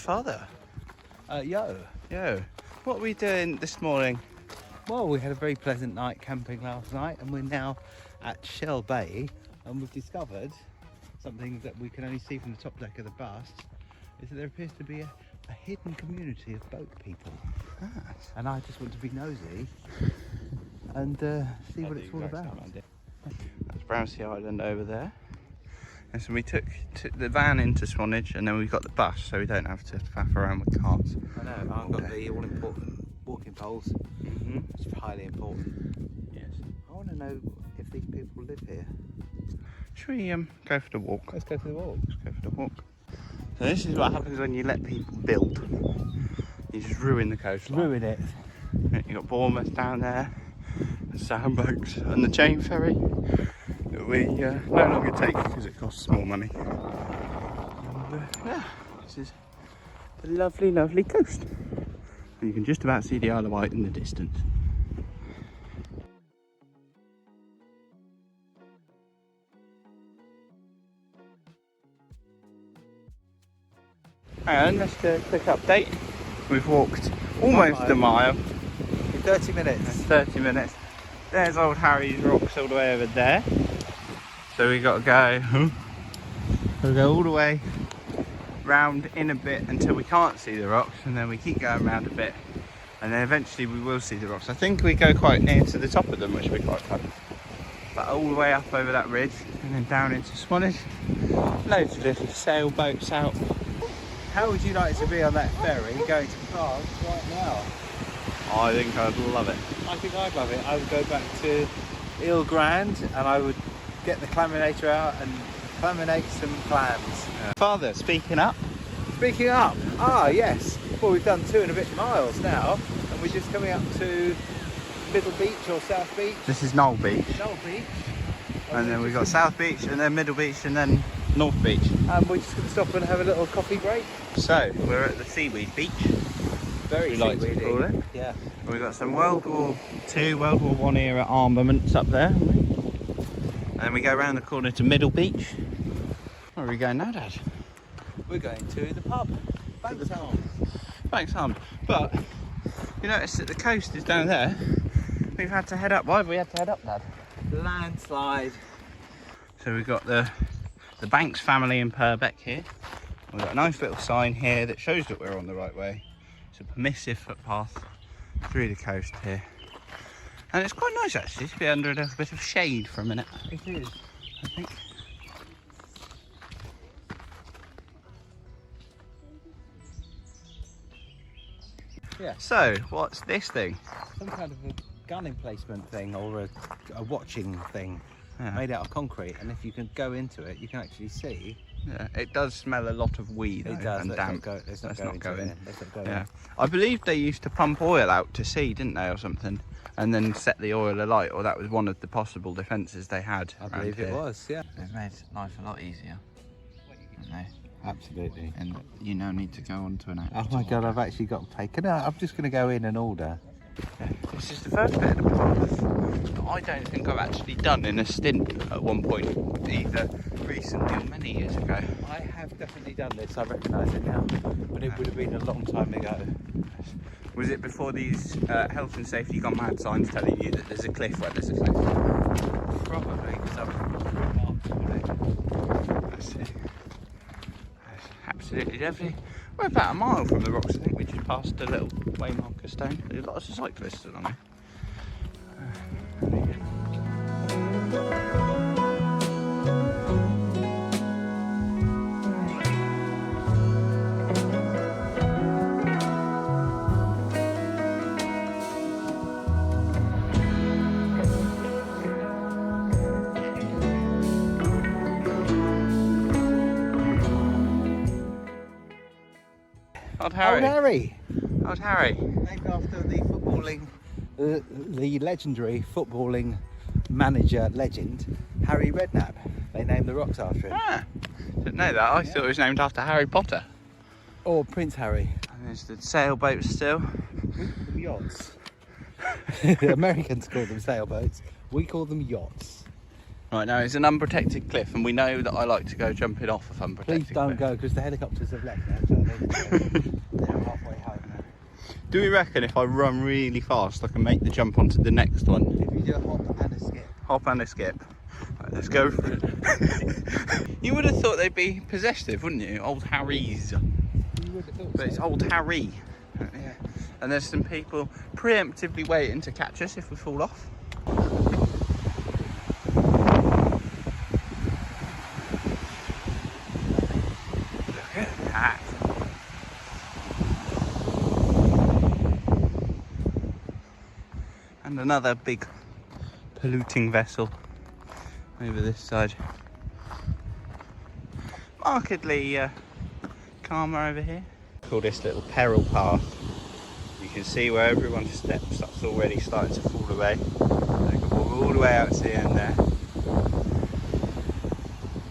father. Yo. What are we doing this morning? Well, we had a very pleasant night camping last night, and we're now at Shell Bay, and we've discovered something that we can only see from the top deck of the bus, is that there appears to be a hidden community of boat people. And I just want to be nosy and see what it's all about. That's Brownsea Island over there. And so we took the van into Swanage, and then we got the bus, so we don't have to faff around with cars. I know, I've got the all-important walking poles. It's highly important. Yes. I want to know if these people live here. Should we go for the walk? Let's go for the walk. Let's go for the walk. So this is what happens when you let people build. You just ruin the coastline. Ruin it. You've got Bournemouth down there, and Sandboats, and the chain ferry that we no longer take because it costs more money. And, yeah, this is the lovely, lovely coast. And you can just about see the Isle of Wight in the distance. And let's do a quick update. We've walked almost a mile. In 30 minutes. 30 minutes. There's old Harry's rocks all the way over there. So we got to go. We'll go all the way round in a bit until we can't see the rocks, and then we keep going round a bit, and then eventually we will see the rocks. I think we go quite near to the top of them, which will be quite fun. But all the way up over that ridge and then down into Swanage. Loads of little sailboats out. How would you like to be on that ferry going to Prague right now? I think I'd love it. I think I'd love it. I would go back to Ile Grande and I would get the claminator out and claminate some clams. Father, speaking up. Speaking up, yes. Well, we've done 2 and a bit miles now, and we're just coming up to Middle Beach or South Beach. This is Knoll Beach. Knoll Beach. And then we've got South Beach, and then Middle Beach, and then North Beach. And we're just going to stop and have a little coffee break. So, we're at the Seaweed Beach. Very we like to call it. Yeah. And we've got some World War II, World War I era armaments up there, haven't we? And then we go around the corner to Middle Beach. Where are we going now, Dad? We're going to the pub. Banks Arms. Banks Arms. But you notice that the coast is down there. We've had to head up. Why have we had to head up, Dad? Landslide. So we've got the Banks family in Purbeck here. We've got a nice little sign here that shows that we're on the right way. It's a permissive footpath through the coast here. And it's quite nice actually to be under a little bit of shade for a minute. It is. I think. Yeah. So, what's this thing? Some kind of a gun emplacement thing or a watching thing made out of concrete, and if you can go into it, you can actually see. Yeah, it does smell a lot of weed It does. and damp. Let's not go in. Yeah, I believe they used to pump oil out to sea, didn't they, or something, and then set the oil alight, or that was one of the possible defences they had. I believe it was. Yeah. They've made life a lot easier, haven't they? Absolutely. And you now need to go on to an app. Oh my God, I've actually got taken out. I'm just going to go in and order. This is the first bit of the path that I don't think I've actually done in a stint at one point, either recently or many years ago. I have definitely done this, I recognise it now, but it would have been a long time ago. Was it before these health and safety gone mad signs telling you that there's a cliff where there's a cliff? Probably, because I've remarked on it. That's it. That's absolutely lovely. We're about a mile from the rocks. I think we just passed a little waymarker stone. There's lots of cyclists along here. Old Harry. Old Harry. Old Harry. Named after the footballing, the legendary footballing manager legend, Harry Redknapp. They named the rocks after him. Ah, didn't know that. I thought it was named after Harry Potter. Or Prince Harry. And there's the sailboats still. We call them yachts. The Americans call them sailboats. We call them yachts. Right, now it's an unprotected cliff, and we know that I like to go jumping off of unprotected Please don't cliff. go, because the helicopters have left now, so they're halfway home now. Do we reckon if I run really fast, I can make the jump onto the next one? If you do a hop and a skip. Hop and a skip. Right, let's go. You would have thought they'd be possessive, wouldn't you? Old Harry's. You would have thought But it's so. old Harry. Yeah. And there's some people preemptively waiting to catch us if we fall off. Look at that. And another big polluting vessel over this side. Markedly calmer over here. Call this little peril path. You can see where everyone's steps that's already starting to fall away. They can walk all the way out to the end there.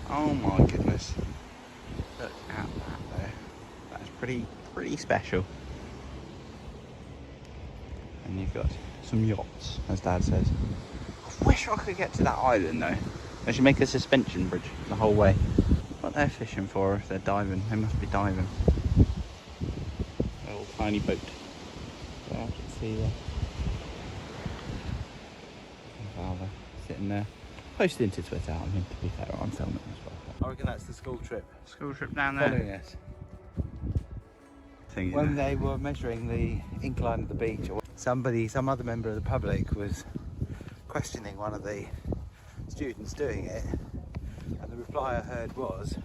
Oh my goodness. Look at that there. That's pretty special. And you've got some yachts, as Dad says. I wish I could get to that island though. They should make a suspension bridge the whole way. What they're fishing for if they're diving, they must be diving. A little tiny boat. There, I can see there. Father sitting there. Posting to Twitter, I mean, to be fair, I'm filming as well. I reckon that's the school trip. School trip down there. Following us. Thing, When they were measuring the incline of the beach, some other member of the public was questioning one of the students doing it, and the reply I heard was,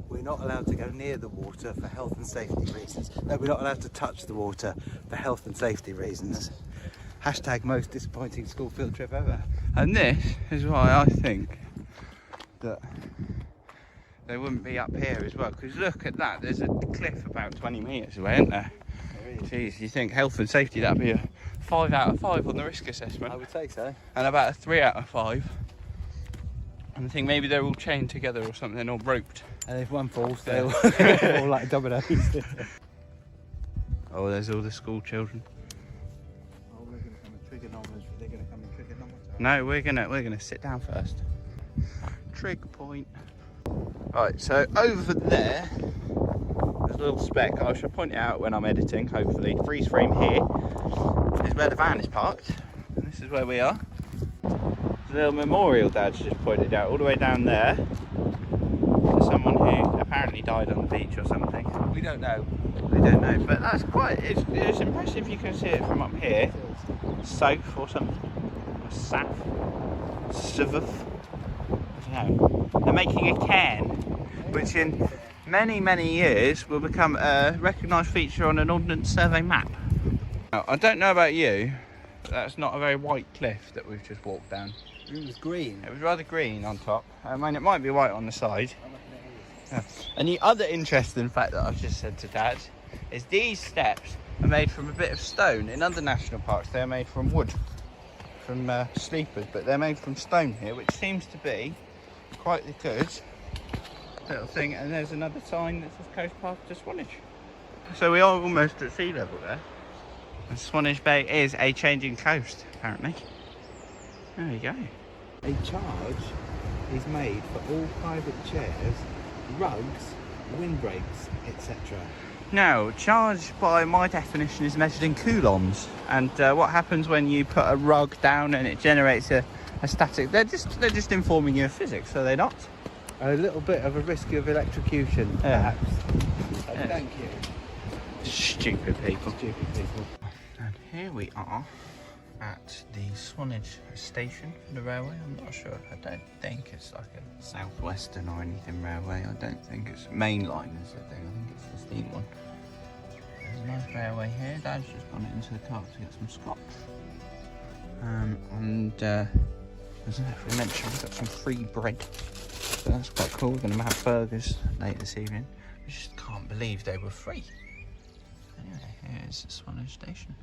we're not allowed to go near the water for health and safety reasons. No, we're not allowed to touch the water for health and safety reasons. Hashtag most disappointing school field trip ever. And this is why I think that they wouldn't be up here as well, because look at that, there's a cliff about 20 metres away, isn't there? Jeez, you think health and safety, that'd be a 5 out of 5 on the risk assessment. I would say so. And about a 3 out of 5. And I think maybe they're all chained together or something, or roped. And if one falls, they'll fall like dominoes. Oh, there's all the school children. Oh, we're going to come and trigonometry. They're going to come and trigonometry. No, we're gonna sit down first. Trig point. Right, so over there, there's a little speck. I should point it out when I'm editing, hopefully. Freeze frame here is where the van is parked. And this is where we are. The little memorial Dad's just pointed out all the way down there. To someone who apparently died on the beach or something. We don't know. We don't know, but that's quite, it's impressive you can see it from up here. Soap or something. Or saf. Sivuf. I don't know. They're making a cairn, which in many years will become a recognised feature on an Ordnance Survey map. Now, I don't know about you, but that's not a very white cliff that we've just walked down. It was green. It was rather green on top. I mean, it might be white on the side. Yeah. And the other interesting fact that I've just said to Dad is these steps are made from a bit of stone. In other national parks, they're made from wood, from sleepers, but they're made from stone here, which seems to be quite the good little thing. And there's another sign that says Coast Path to Swanage. So we are almost at sea level there. And Swanage Bay is a changing coast, apparently. There you go. A charge is made for all private chairs, rugs, windbreaks, etc. Now, charge by my definition is measured in coulombs. And what happens when you put a rug down and it generates a static? They're just informing you of physics, are they not? A little bit of a risk of electrocution, Yeah. perhaps. Yeah. Thank you. Stupid people. Stupid people. And here we are at the Swanage station for the railway. I'm not sure. I don't think it's like a southwestern or anything railway. I don't think it's main line is the thing. I think it's the steam one. There's a nice railway here. Dad's just gone into the car to get some scotch. As I mentioned, we've got some free bread. So that's quite cool. We're going to have burgers late this evening. I just can't believe they were free. Anyway, here's Swanage station.